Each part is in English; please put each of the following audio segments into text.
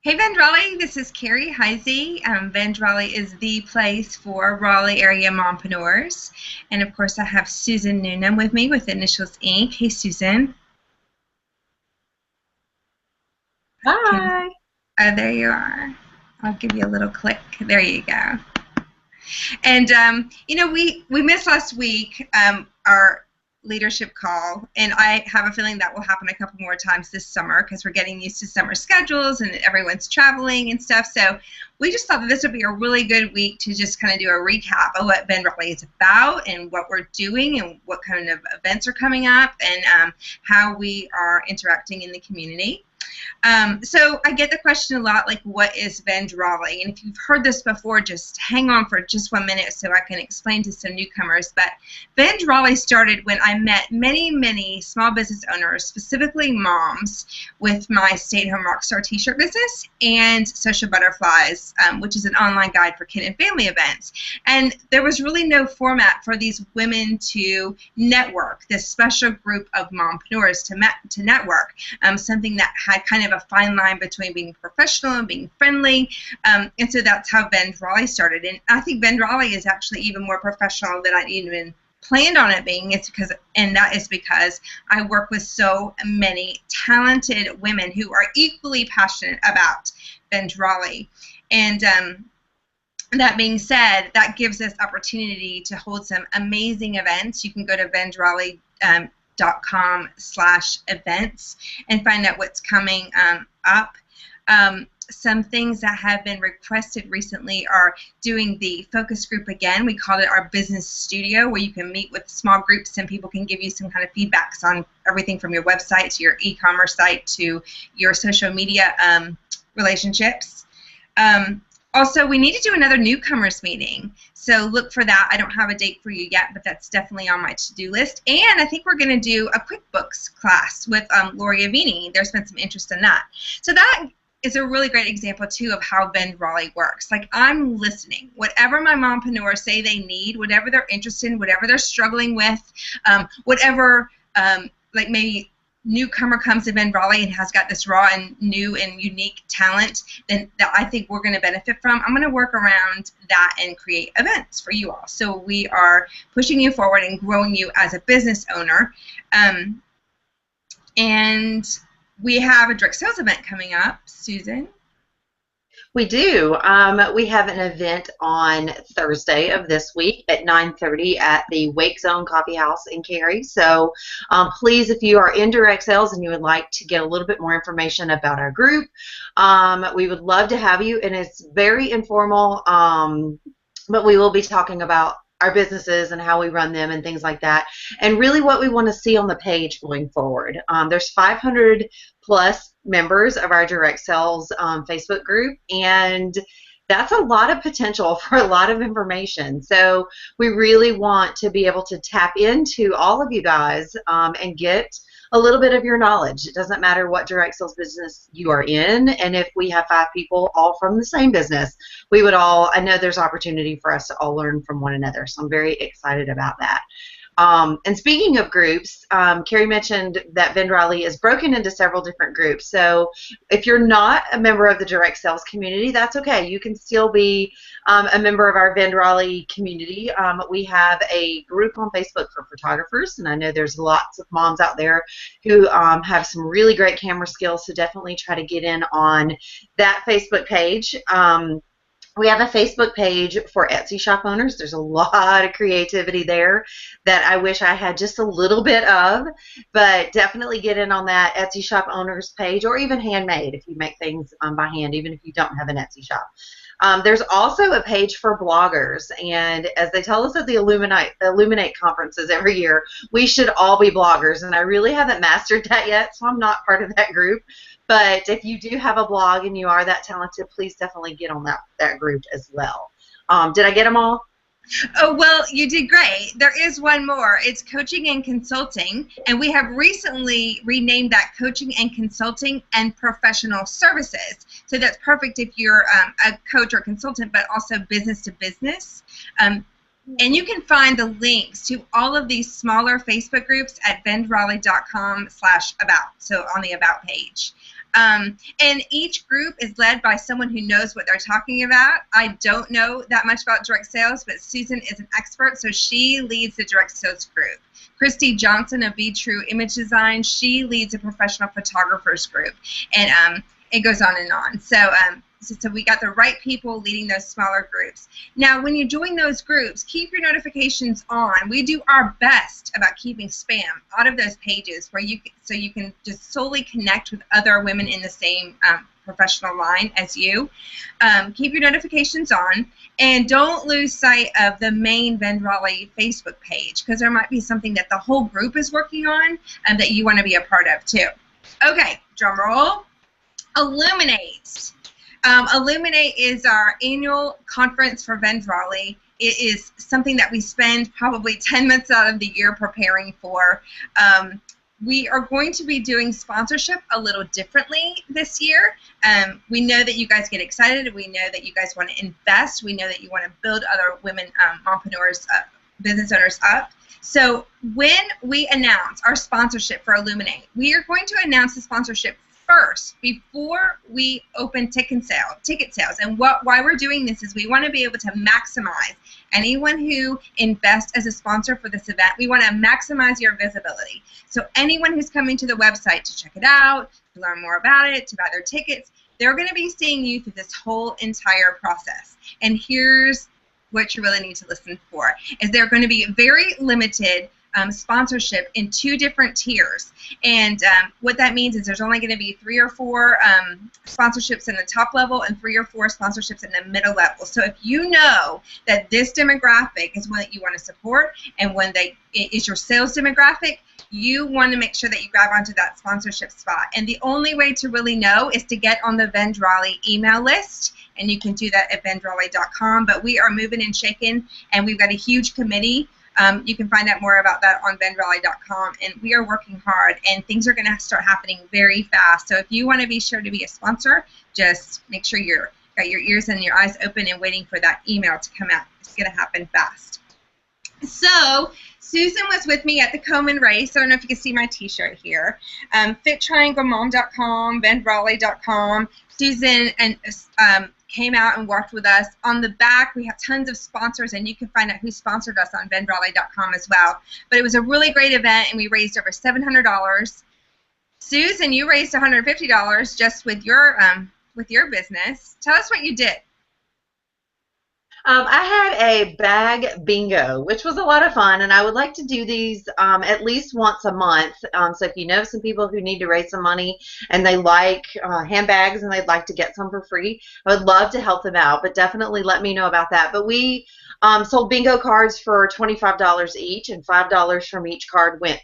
Hey, Vend Raleigh, this is Carrie Heisey. Vend Raleigh is the place for Raleigh area mompreneurs. And of course, I have Susan Noonan with me with Initials Inc. Hey, Susan. Hi. Oh, there you are. I'll give you a little click. There you go. And we missed last week our leadership call, and I have a feeling that will happen a couple more times this summer because we're getting used to summer schedules and everyone's traveling and stuff. So we just thought that this would be a really good week to just kind of do a recap of what Vend Raleigh is about and what we're doing and what kind of events are coming up and how we are interacting in the community. So I get the question a lot, like, what is Vend Raleigh? And if you've heard this before, just hang on for just 1 minute so I can explain to some newcomers. But Vend Raleigh started when I met many, many small business owners, specifically moms, with my Stay at Home Rockstar t-shirt business and Social Butterflies, which is an online guide for kid and family events. And there was really no format for these women to network, this special group of mompreneurs to network, something that had kind of a fine line between being professional and being friendly, and so that's how Vend Raleigh started. And I think Vend Raleigh is actually even more professional than I even planned on it being. That is because I work with so many talented women who are equally passionate about Vend Raleigh. And that being said, that gives us opportunity to hold some amazing events. You can go to vendraleigh.com/events and find out what's coming up. Some things that have been requested recently are doing the focus group again. We called it our business studio, where you can meet with small groups and people can give you some kind of feedbacks on everything from your website to your e-commerce site to your social media relationships. Also, we need to do another newcomers meeting, so look for that. I don't have a date for you yet, but that's definitely on my to-do list. And I think we're going to do a QuickBooks class with Lori Avini. There's been some interest in that. So that is a really great example, too, of how Vend Raleigh works. Like, I'm listening. Whatever my mompreneurs say they need, whatever they're interested in, whatever they're struggling with, whatever, like maybe newcomer comes to Vend Raleigh and has got this raw and new and unique talent then that I think we're going to benefit from, I'm going to work around that and create events for you all. So we are pushing you forward and growing you as a business owner. And we have a direct sales event coming up, Susan. We do. We have an event on Thursday of this week at 9:30 at the Wake Zone Coffee House in Cary. So please, if you are in direct sales and you would like to get a little bit more information about our group, we would love to have you. And it's very informal, but we will be talking about our businesses and how we run them and things like that, and really what we want to see on the page going forward. There's 500 plus members of our direct sales Facebook group, and that's a lot of potential for a lot of information. So we really want to be able to tap into all of you guys and get a little bit of your knowledge. It doesn't matter what direct sales business you are in, and if we have 5 people all from the same business, we would all, I know there's opportunity for us to all learn from one another, so I'm very excited about that. And speaking of groups, Carrie mentioned that Vend Raleigh is broken into several different groups. So if you're not a member of the direct sales community, that's okay. You can still be a member of our Vend Raleigh community. We have a group on Facebook for photographers, and I know there's lots of moms out there who have some really great camera skills, so definitely try to get in on that Facebook page. We have a Facebook page for Etsy shop owners. There's a lot of creativity there that I wish I had just a little bit of, but definitely get in on that Etsy shop owners page, or even handmade if you make things by hand, even if you don't have an Etsy shop. There's also a page for bloggers, and as they tell us at the Illuminate conferences every year, we should all be bloggers, and I really haven't mastered that yet, so I'm not part of that group. But if you do have a blog and you are that talented, please definitely get on that group as well. Did I get them all? Oh, well, you did great. There is one more. It's coaching and consulting, and we have recently renamed that coaching and consulting and professional services. So that's perfect if you're a coach or consultant, but also business to business. And you can find the links to all of these smaller Facebook groups at vendraleigh.com/about, so on the About page. And each group is led by someone who knows what they're talking about. I don't know that much about direct sales, but Susan is an expert, so she leads the direct sales group. Christy Johnson of Be True Image Design, she leads a professional photographers group. And it goes on and on. So we got the right people leading those smaller groups. Now, when you join those groups, keep your notifications on. We do our best about keeping spam out of those pages so you can just solely connect with other women in the same professional line as you. Keep your notifications on, and don't lose sight of the main Vend Raleigh Facebook page, because there might be something that the whole group is working on and that you want to be a part of too. Okay, drum roll. Illuminate. Illuminate is our annual conference for Vend Raleigh. It is something that we spend probably 10 months out of the year preparing for. We are going to be doing sponsorship a little differently this year. We know that you guys get excited. We know that you guys want to invest. We know that you want to build other women mompreneurs, business owners up. So when we announce our sponsorship for Illuminate, we are going to announce the sponsorship first before we open ticket sales. And why we're doing this is we want to be able to maximize anyone who invests as a sponsor for this event. We want to maximize your visibility. So anyone who's coming to the website to check it out, to learn more about it, to buy their tickets, they're going to be seeing you through this whole entire process. And here's what you really need to listen for, is they're going to be very limited sponsorship in 2 different tiers. And what that means is there's only going to be 3 or 4 sponsorships in the top level and 3 or 4 sponsorships in the middle level. So if you know that this demographic is one that you want to support and one that is your sales demographic, you want to make sure that you grab onto that sponsorship spot. And the only way to really know is to get on the Vend Raleigh email list. And you can do that at vendraleigh.com. But we are moving and shaking, and we've got a huge committee. You can find out more about that on vendraleigh.com, and we are working hard, and things are going to start happening very fast. So if you want to be sure to be a sponsor, just make sure you've got your ears and your eyes open and waiting for that email to come out. It's going to happen fast. So Susan was with me at the Komen Race. I don't know if you can see my t-shirt here. FitTriangleMom.com, vendraleigh.com. Susan and came out and worked with us. On the back, we have tons of sponsors, and you can find out who sponsored us on vendraleigh.com as well. But it was a really great event, and we raised over $700. Susan, you raised $150 just with your business. Tell us what you did. I had a bag bingo, which was a lot of fun, and I would like to do these at least once a month. So if you know some people who need to raise some money and they like handbags and they'd like to get some for free, I would love to help them out, but definitely let me know about that. But we sold bingo cards for $25 each, and $5 from each card went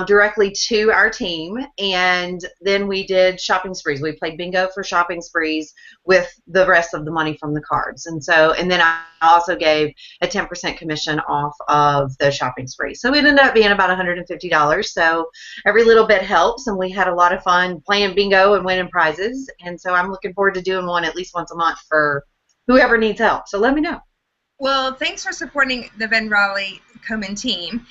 directly to our team. And then we did shopping sprees. We played bingo for shopping sprees with the rest of the money from the cards. And then I also gave a 10% commission off of the shopping spree. So it ended up being about $150. So every little bit helps, and we had a lot of fun playing bingo and winning prizes. And so I'm looking forward to doing one at least once a month for whoever needs help. So let me know. Well, thanks for supporting the Vend Raleigh Komen team.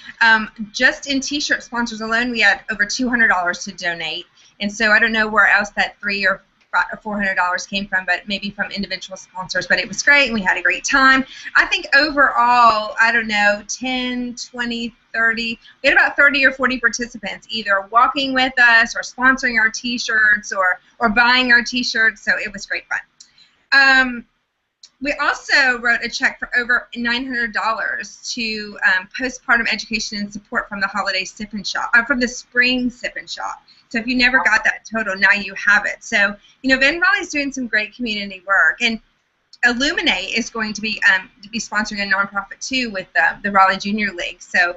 Just in t-shirt sponsors alone, we had over $200 to donate. And so I don't know where else that $300 or $400 came from, but maybe from individual sponsors. But it was great, and we had a great time. I think overall, I don't know, 10, 20, 30, we had about 30 or 40 participants either walking with us or sponsoring our t-shirts or buying our t-shirts. So it was great fun. We also wrote a check for over $900 to postpartum education and support from the holiday sip and shop, from the spring sip and shop. So if you never got that total, now you have it. So, Vend Raleigh is doing some great community work, and Illuminate is going to be sponsoring a nonprofit too with the Raleigh Junior League. So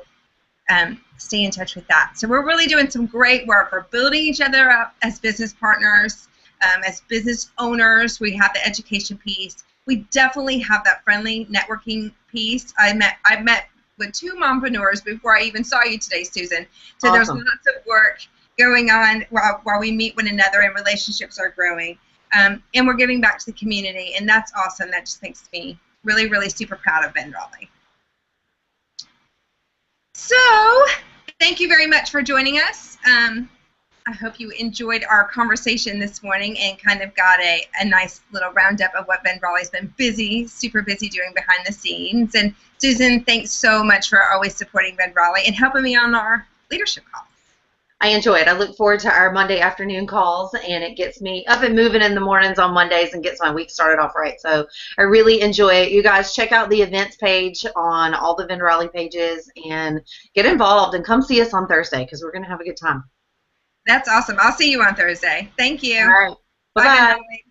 stay in touch with that. So we're really doing some great work. We're building each other up as business partners, as business owners. We have the education piece. We definitely have that friendly networking piece. I met with 2 mompreneurs before I even saw you today, Susan. So awesome. There's lots of work going on while we meet one another and relationships are growing. And we're giving back to the community, and that's awesome. That just makes me really, really super proud of Vend Raleigh. So thank you very much for joining us. I hope you enjoyed our conversation this morning and kind of got a nice little roundup of what Vend Raleigh's been busy, super busy doing behind the scenes. And Susan, thanks so much for always supporting Vend Raleigh and helping me on our leadership calls. I enjoy it. I look forward to our Monday afternoon calls, and it gets me up and moving in the mornings on Mondays and gets my week started off right. So I really enjoy it. You guys check out the events page on all the Vend Raleigh pages and get involved and come see us on Thursday because we're going to have a good time. That's awesome. I'll see you on Thursday. Thank you. All right. Bye-bye. Bye, Vend Raleigh.